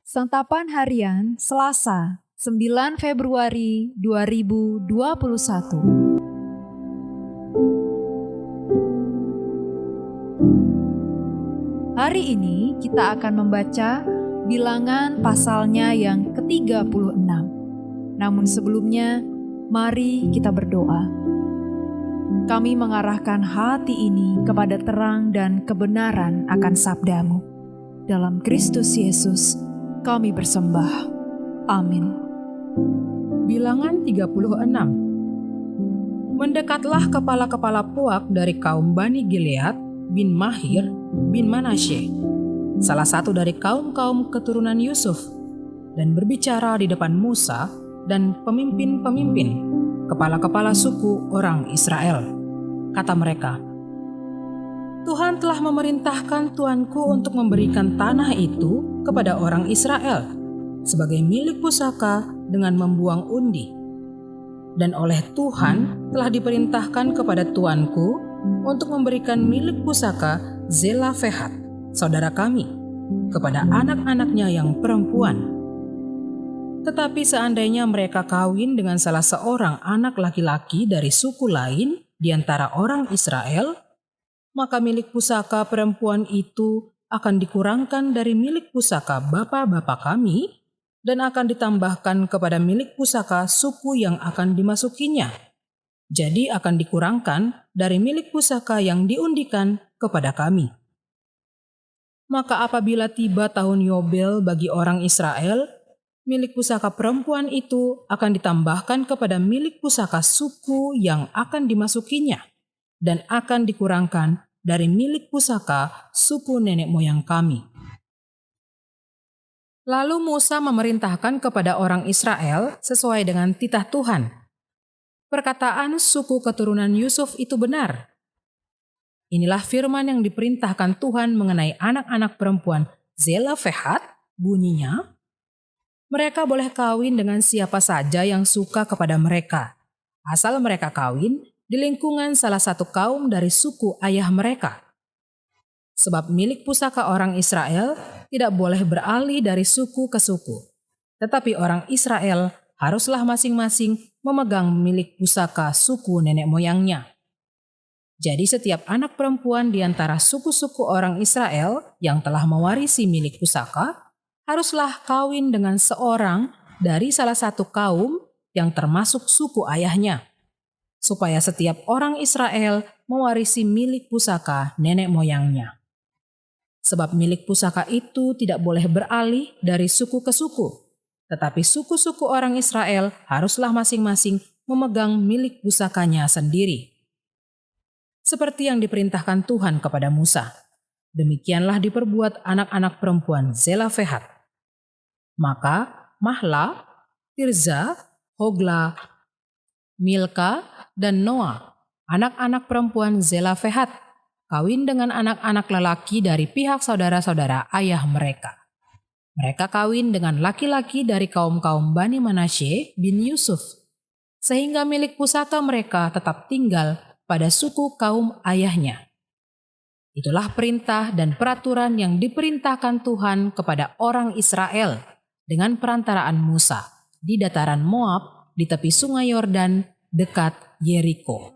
Santapan Harian Selasa, 9 Februari 2021. Hari ini kita akan membaca Bilangan pasalnya yang ke-36. Namun sebelumnya, mari kita berdoa. Kami mengarahkan hati ini kepada terang dan kebenaran akan sabda-Mu. Dalam Kristus Yesus, kami bersembah. Amin. Bilangan 36. Mendekatlah kepala-kepala puak dari kaum Bani Gilead bin Mahir bin Manasye, salah satu dari kaum-kaum keturunan Yusuf, dan berbicara di depan Musa dan pemimpin-pemimpin, kepala-kepala suku orang Israel. Kata mereka, Tuhan telah memerintahkan tuanku untuk memberikan tanah itu kepada orang Israel sebagai milik pusaka dengan membuang undi. Dan oleh Tuhan telah diperintahkan kepada tuanku untuk memberikan milik pusaka Zelafehat, saudara kami, kepada anak-anaknya yang perempuan. Tetapi seandainya mereka kawin dengan salah seorang anak laki-laki dari suku lain di antara orang Israel, maka milik pusaka perempuan itu akan dikurangkan dari milik pusaka bapa-bapa kami dan akan ditambahkan kepada milik pusaka suku yang akan dimasukinya. Jadi akan dikurangkan dari milik pusaka yang diundikan kepada kami. Maka apabila tiba tahun Yobel bagi orang Israel, milik pusaka perempuan itu akan ditambahkan kepada milik pusaka suku yang akan dimasukinya dan akan dikurangkan dari milik pusaka suku nenek moyang kami. Lalu Musa memerintahkan kepada orang Israel sesuai dengan titah Tuhan. Perkataan suku keturunan Yusuf itu benar. Inilah firman yang diperintahkan Tuhan mengenai anak-anak perempuan Zelafehat, bunyinya, mereka boleh kawin dengan siapa saja yang suka kepada mereka, asal mereka kawin di lingkungan salah satu kaum dari suku ayah mereka. Sebab milik pusaka orang Israel tidak boleh beralih dari suku ke suku, tetapi orang Israel haruslah masing-masing memegang milik pusaka suku nenek moyangnya. Jadi setiap anak perempuan di antara suku-suku orang Israel yang telah mewarisi milik pusaka haruslah kawin dengan seorang dari salah satu kaum yang termasuk suku ayahnya, supaya setiap orang Israel mewarisi milik pusaka nenek moyangnya. Sebab milik pusaka itu tidak boleh beralih dari suku ke suku, tetapi suku-suku orang Israel haruslah masing-masing memegang milik pusakanya sendiri. Seperti yang diperintahkan Tuhan kepada Musa, demikianlah diperbuat anak-anak perempuan Zelafehat. Maka Mahla, Tirza, Hogla, Milka, dan Noa, anak-anak perempuan Zelafehat, kawin dengan anak-anak lelaki dari pihak saudara-saudara ayah mereka. Mereka kawin dengan laki-laki dari kaum-kaum Bani Manasye bin Yusuf, sehingga milik pusaka mereka tetap tinggal pada suku kaum ayahnya. Itulah perintah dan peraturan yang diperintahkan Tuhan kepada orang Israel dengan perantaraan Musa di dataran Moab di tepi sungai Yordan dekat Yeriko.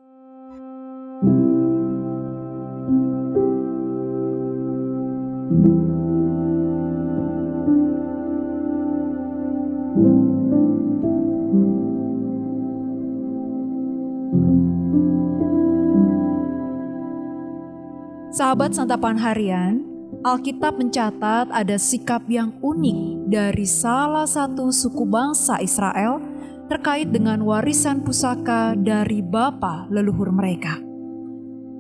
Sahabat Santapan Harian, Alkitab mencatat ada sikap yang unik dari salah satu suku bangsa Israel terkait dengan warisan pusaka dari bapa leluhur mereka.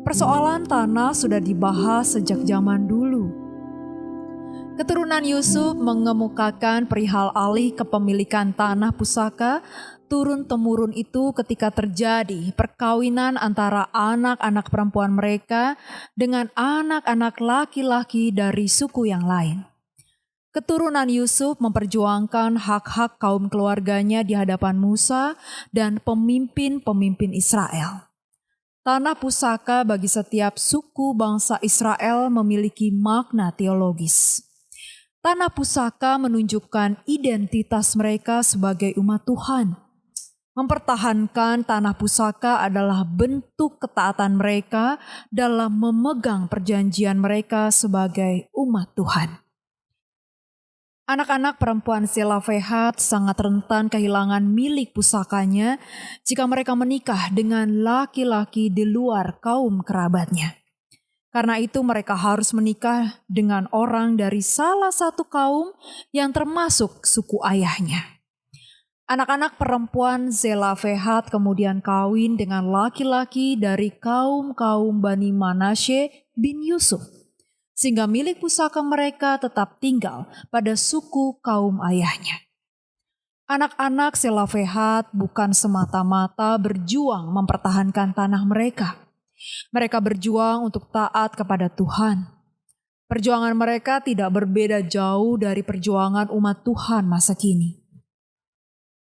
Persoalan tanah sudah dibahas sejak zaman dulu. Keturunan Yusuf mengemukakan perihal alih kepemilikan tanah pusaka turun-temurun itu ketika terjadi perkawinan antara anak-anak perempuan mereka dengan anak-anak laki-laki dari suku yang lain. Keturunan Yusuf memperjuangkan hak-hak kaum keluarganya di hadapan Musa dan pemimpin-pemimpin Israel. Tanah pusaka bagi setiap suku bangsa Israel memiliki makna teologis. Tanah pusaka menunjukkan identitas mereka sebagai umat Tuhan. Mempertahankan tanah pusaka adalah bentuk ketaatan mereka dalam memegang perjanjian mereka sebagai umat Tuhan. Anak-anak perempuan Zelofehad sangat rentan kehilangan milik pusakanya jika mereka menikah dengan laki-laki di luar kaum kerabatnya. Karena itu mereka harus menikah dengan orang dari salah satu kaum yang termasuk suku ayahnya. Anak-anak perempuan Zelofehad kemudian kawin dengan laki-laki dari kaum Bani Manasye bin Yusuf, sehingga milik pusaka mereka tetap tinggal pada suku kaum ayahnya. Anak-anak Zelofehad bukan semata-mata berjuang mempertahankan tanah mereka. Mereka berjuang untuk taat kepada Tuhan. Perjuangan mereka tidak berbeda jauh dari perjuangan umat Tuhan masa kini.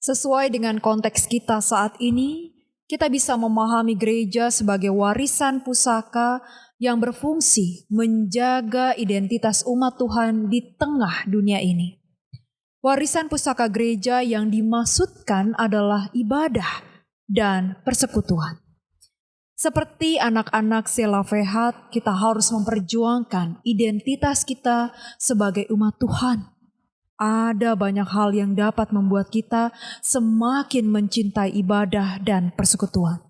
Sesuai dengan konteks kita saat ini, kita bisa memahami gereja sebagai warisan pusaka yang berfungsi menjaga identitas umat Tuhan di tengah dunia ini. Warisan pusaka gereja yang dimaksudkan adalah ibadah dan persekutuan. Seperti anak-anak Zelofehad, kita harus memperjuangkan identitas kita sebagai umat Tuhan. Ada banyak hal yang dapat membuat kita semakin mencintai ibadah dan persekutuan.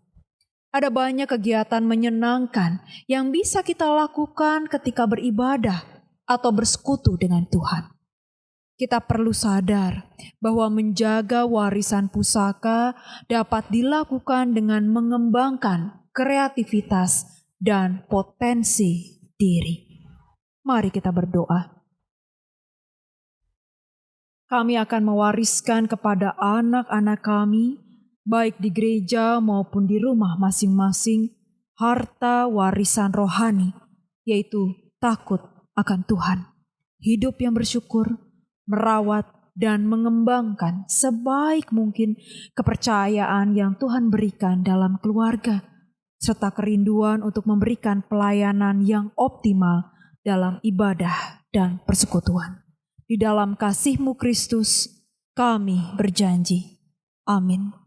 Ada banyak kegiatan menyenangkan yang bisa kita lakukan ketika beribadah atau bersekutu dengan Tuhan. Kita perlu sadar bahwa menjaga warisan pusaka dapat dilakukan dengan mengembangkan kreativitas dan potensi diri. Mari kita berdoa. Kami akan mewariskan kepada anak-anak kami, baik di gereja maupun di rumah masing-masing, harta warisan rohani, yaitu takut akan Tuhan, hidup yang bersyukur, merawat dan mengembangkan sebaik mungkin kepercayaan yang Tuhan berikan dalam keluarga, serta kerinduan untuk memberikan pelayanan yang optimal dalam ibadah dan persekutuan. Di dalam kasih-Mu Kristus, kami berjanji. Amin.